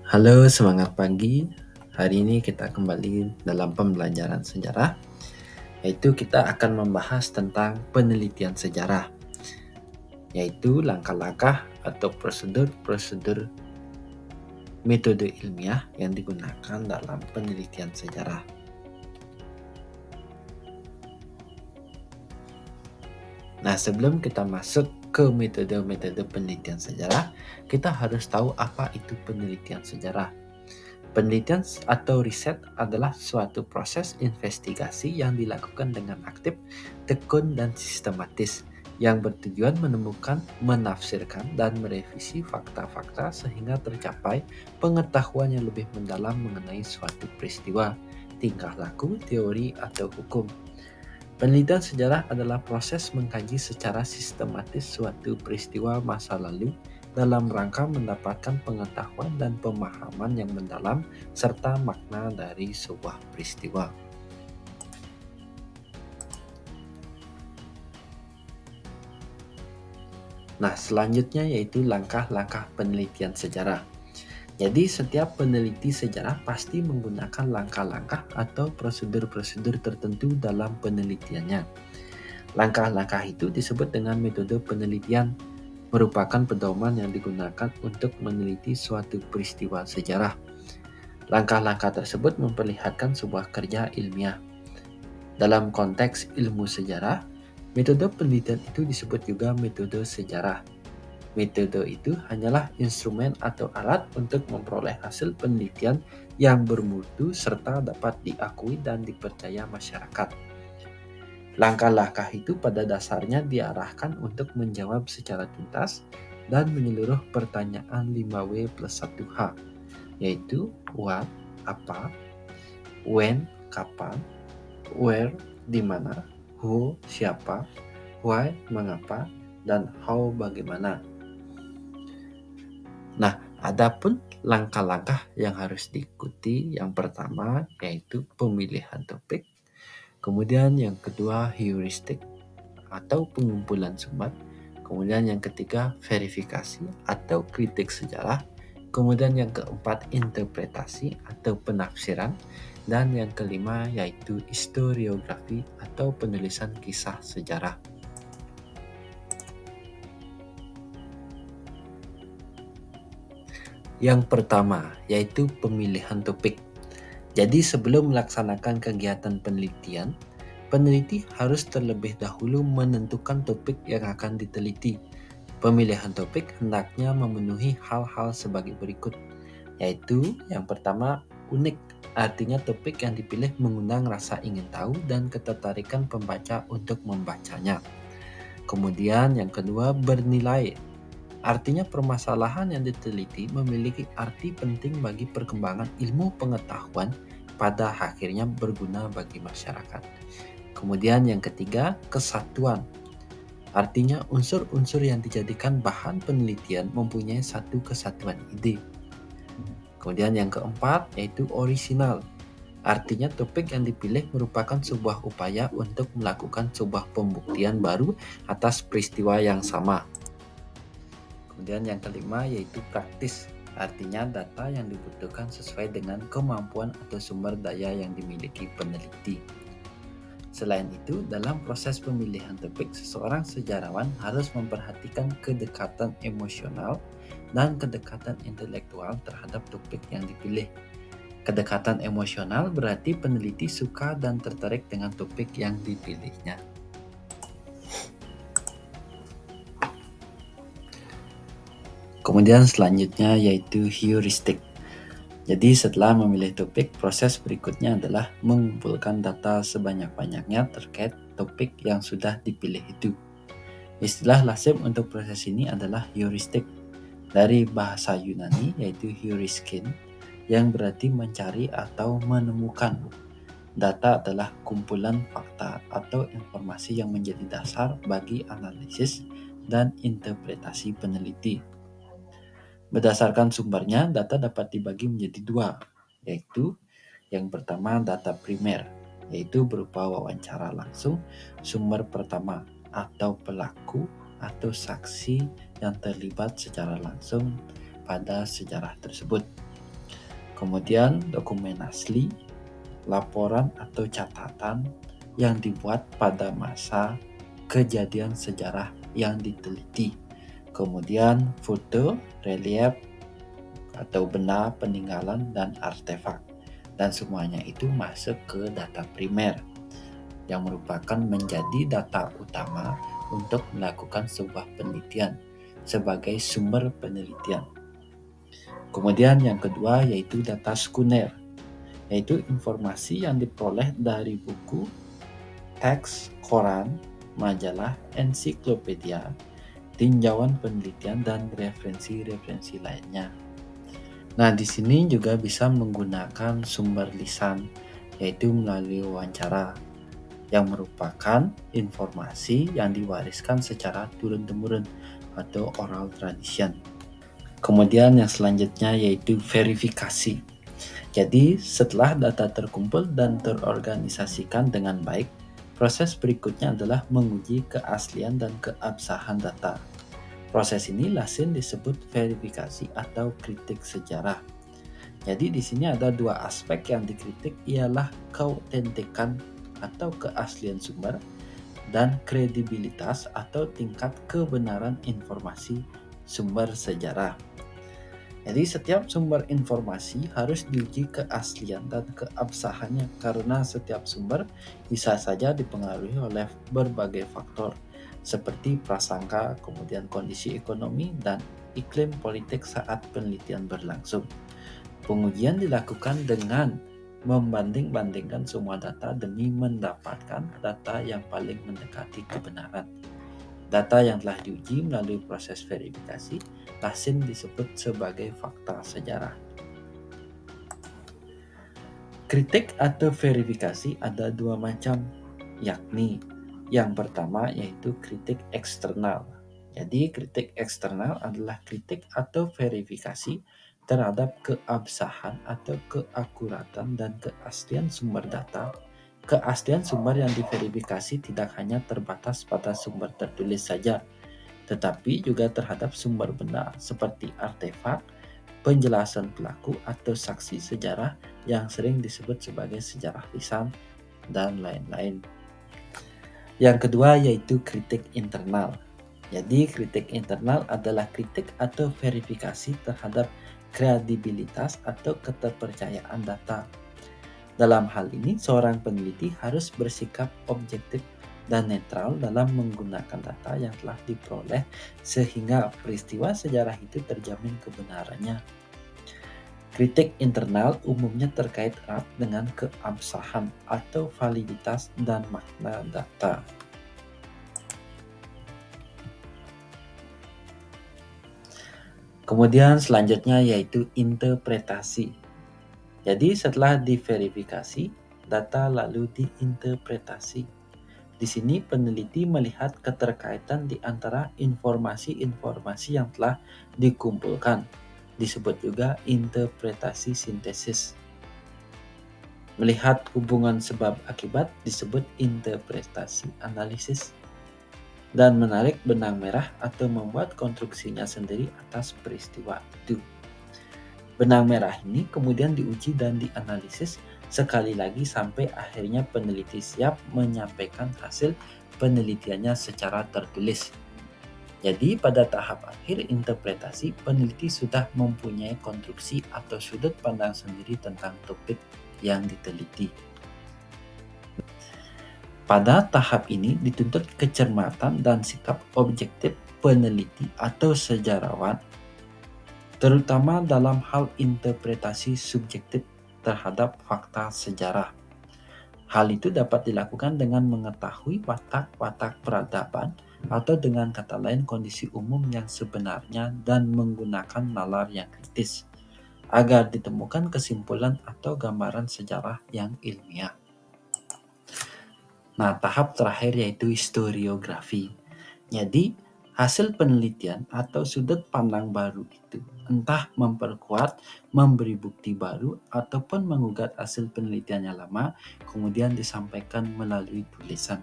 Halo, semangat pagi. Hari ini kita kembali dalam pembelajaran sejarah, yaitu kita akan membahas tentang penelitian sejarah, yaitu langkah-langkah atau prosedur-prosedur metode ilmiah yang digunakan dalam penelitian sejarah. Nah, sebelum kita masuk ke metode-metode penelitian sejarah, kita harus tahu apa itu penelitian sejarah. Penelitian atau riset adalah suatu proses investigasi yang dilakukan dengan aktif, tekun, dan sistematis yang bertujuan menemukan, menafsirkan, dan merevisi fakta-fakta sehingga tercapai pengetahuan yang lebih mendalam mengenai suatu peristiwa, tingkah laku, teori, atau hukum. Penelitian sejarah adalah proses mengkaji secara sistematis suatu peristiwa masa lalu dalam rangka mendapatkan pengetahuan dan pemahaman yang mendalam serta makna dari sebuah peristiwa. Nah, selanjutnya yaitu langkah-langkah penelitian sejarah. Jadi, setiap peneliti sejarah pasti menggunakan langkah-langkah atau prosedur-prosedur tertentu dalam penelitiannya. Langkah-langkah itu disebut dengan metode penelitian, merupakan pedoman yang digunakan untuk meneliti suatu peristiwa sejarah. Langkah-langkah tersebut memperlihatkan sebuah kerja ilmiah. Dalam konteks ilmu sejarah, metode penelitian itu disebut juga metode sejarah. Metode itu hanyalah instrumen atau alat untuk memperoleh hasil penelitian yang bermutu serta dapat diakui dan dipercaya masyarakat. Langkah-langkah itu pada dasarnya diarahkan untuk menjawab secara tuntas dan menyeluruh pertanyaan 5W plus 1H, yaitu what, apa, when, kapan, where, di mana, who, siapa, why, mengapa, dan how, bagaimana. Nah, adapun langkah-langkah yang harus diikuti, yang pertama yaitu pemilihan topik, kemudian yang kedua heuristik atau pengumpulan sumber, kemudian yang ketiga verifikasi atau kritik sejarah, kemudian yang keempat interpretasi atau penafsiran, dan yang kelima yaitu historiografi atau penulisan kisah sejarah. Yang pertama yaitu pemilihan topik. Jadi sebelum melaksanakan kegiatan penelitian, peneliti harus terlebih dahulu menentukan topik yang akan diteliti. Pemilihan topik hendaknya memenuhi hal-hal sebagai berikut, yaitu yang pertama unik, artinya topik yang dipilih mengundang rasa ingin tahu dan ketertarikan pembaca untuk membacanya. Kemudian yang kedua bernilai, artinya permasalahan yang diteliti memiliki arti penting bagi perkembangan ilmu pengetahuan pada akhirnya berguna bagi masyarakat. Kemudian yang ketiga kesatuan, artinya unsur-unsur yang dijadikan bahan penelitian mempunyai satu kesatuan ide. Kemudian yang keempat yaitu orisinal. Artinya topik yang dipilih merupakan sebuah upaya untuk melakukan sebuah pembuktian baru atas peristiwa yang sama. Kemudian yang kelima yaitu praktis. Artinya data yang dibutuhkan sesuai dengan kemampuan atau sumber daya yang dimiliki peneliti. Selain itu, dalam proses pemilihan topik, seseorang sejarawan harus memperhatikan kedekatan emosional dan kedekatan intelektual terhadap topik yang dipilih. Kedekatan emosional berarti peneliti suka dan tertarik dengan topik yang dipilihnya. Kemudian selanjutnya yaitu heuristik. Jadi setelah memilih topik, proses berikutnya adalah mengumpulkan data sebanyak-banyaknya terkait topik yang sudah dipilih itu. Istilah lazim untuk proses ini adalah heuristik, dari bahasa Yunani yaitu heuriskein, yang berarti mencari atau menemukan. Data adalah kumpulan fakta atau informasi yang menjadi dasar bagi analisis dan interpretasi peneliti. Berdasarkan sumbernya, data dapat dibagi menjadi dua, yaitu yang pertama data primer, yaitu berupa wawancara langsung sumber pertama atau pelaku atau saksi yang terlibat secara langsung pada sejarah tersebut. Kemudian dokumen asli, laporan atau catatan yang dibuat pada masa kejadian sejarah yang diteliti. Kemudian foto, relief, atau benda peninggalan dan artefak. Dan semuanya itu masuk ke data primer yang merupakan menjadi data utama untuk melakukan sebuah penelitian sebagai sumber penelitian. Kemudian yang kedua yaitu data sekunder, yaitu informasi yang diperoleh dari buku, teks, koran, majalah, ensiklopedia, tinjauan penelitian, dan referensi-referensi lainnya. Nah, di sini juga bisa menggunakan sumber lisan, yaitu melalui wawancara, yang merupakan informasi yang diwariskan secara turun-temurun atau oral tradition. Kemudian yang selanjutnya yaitu verifikasi. Jadi, setelah data terkumpul dan terorganisasikan dengan baik, proses berikutnya adalah menguji keaslian dan keabsahan data. Proses ini lazim disebut verifikasi atau kritik sejarah. Jadi di sini ada dua aspek yang dikritik, ialah keautentikan atau keaslian sumber dan kredibilitas atau tingkat kebenaran informasi sumber sejarah. Jadi setiap sumber informasi harus diuji keaslian dan keabsahannya karena setiap sumber bisa saja dipengaruhi oleh berbagai faktor seperti prasangka, kemudian kondisi ekonomi dan iklim politik saat penelitian berlangsung. Pengujian dilakukan dengan membanding-bandingkan semua data demi mendapatkan data yang paling mendekati kebenaran. Data yang telah diuji melalui proses verifikasi lazim disebut sebagai fakta sejarah. Kritik atau verifikasi ada dua macam, yakni yang pertama yaitu kritik eksternal. Jadi kritik eksternal adalah kritik atau verifikasi terhadap keabsahan atau keakuratan dan keaslian sumber data. Keaslian sumber yang diverifikasi tidak hanya terbatas pada sumber tertulis saja, tetapi juga terhadap sumber benda seperti artefak, penjelasan pelaku atau saksi sejarah yang sering disebut sebagai sejarah lisan, dan lain-lain. Yang kedua yaitu kritik internal. Jadi kritik internal adalah kritik atau verifikasi terhadap kredibilitas atau keterpercayaan data. Dalam hal ini, seorang peneliti harus bersikap objektif dan netral dalam menggunakan data yang telah diperoleh sehingga peristiwa sejarah itu terjamin kebenarannya. Kritik internal umumnya terkait erat dengan keabsahan atau validitas dan makna data. Kemudian selanjutnya yaitu interpretasi. Jadi setelah diverifikasi, data lalu diinterpretasi. Di sini peneliti melihat keterkaitan di antara informasi-informasi yang telah dikumpulkan. Disebut juga interpretasi sintesis. Melihat hubungan sebab akibat disebut interpretasi analisis. Dan menarik benang merah atau membuat konstruksinya sendiri atas peristiwa itu. Benang merah ini kemudian diuji dan dianalisis sekali lagi sampai akhirnya peneliti siap menyampaikan hasil penelitiannya secara tertulis. Jadi pada tahap akhir interpretasi, peneliti sudah mempunyai konstruksi atau sudut pandang sendiri tentang topik yang diteliti. Pada tahap ini dituntut kecermatan dan sikap objektif peneliti atau sejarawan, terutama dalam hal interpretasi subjektif terhadap fakta sejarah. Hal itu dapat dilakukan dengan mengetahui watak-watak peradaban atau dengan kata lain kondisi umum yang sebenarnya dan menggunakan nalar yang kritis agar ditemukan kesimpulan atau gambaran sejarah yang ilmiah. Nah, tahap terakhir yaitu historiografi. Jadi, hasil penelitian atau sudut pandang baru itu entah memperkuat, memberi bukti baru, ataupun menggugat hasil penelitian yang lama, kemudian disampaikan melalui tulisan.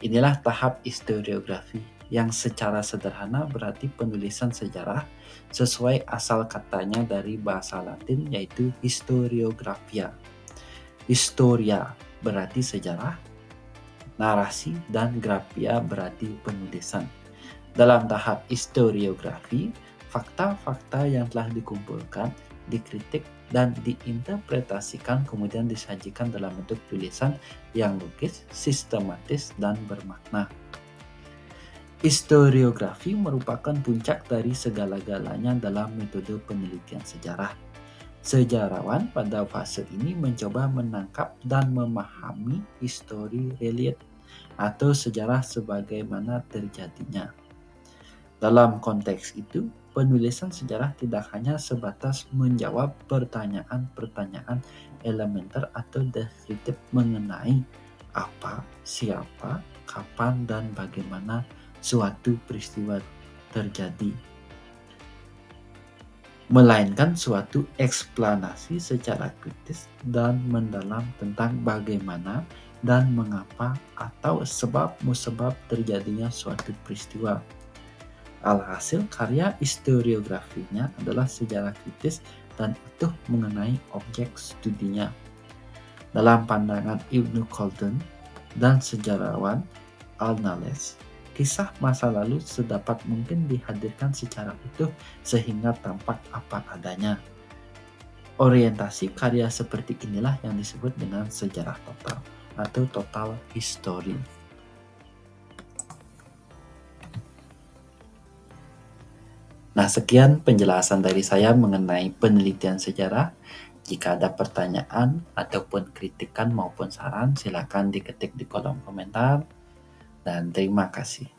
Inilah tahap historiografi. yang secara sederhana berarti penulisan sejarah sesuai asal katanya dari bahasa Latin yaitu historiographia. Historia berarti sejarah, narasi, dan graphia berarti penulisan. Dalam tahap historiografi, fakta-fakta yang telah dikumpulkan, dikritik, dan diinterpretasikan kemudian disajikan dalam bentuk tulisan yang logis, sistematis, dan bermakna. Historiografi merupakan puncak dari segala-galanya dalam metode penelitian sejarah. Sejarawan pada fase ini mencoba menangkap dan memahami histori relate atau sejarah sebagaimana terjadinya. Dalam konteks itu, penulisan sejarah tidak hanya sebatas menjawab pertanyaan-pertanyaan elementer atau deskriptif mengenai apa, siapa, kapan, dan bagaimana suatu peristiwa terjadi, melainkan suatu eksplanasi secara kritis dan mendalam tentang bagaimana dan mengapa atau sebab-musabab terjadinya suatu peristiwa. Alhasil, karya historiografinya adalah sejarah kritis dan utuh mengenai objek studinya. Dalam pandangan Ibnu Khaldun dan sejarawan Al-Nales, kisah masa lalu sedapat mungkin dihadirkan secara utuh sehingga tampak apa adanya. Orientasi karya seperti inilah yang disebut dengan sejarah total atau total history. Nah, sekian penjelasan dari saya mengenai penelitian sejarah. Jika ada pertanyaan ataupun kritikan maupun saran, silakan diketik di kolom komentar. Dan terima kasih.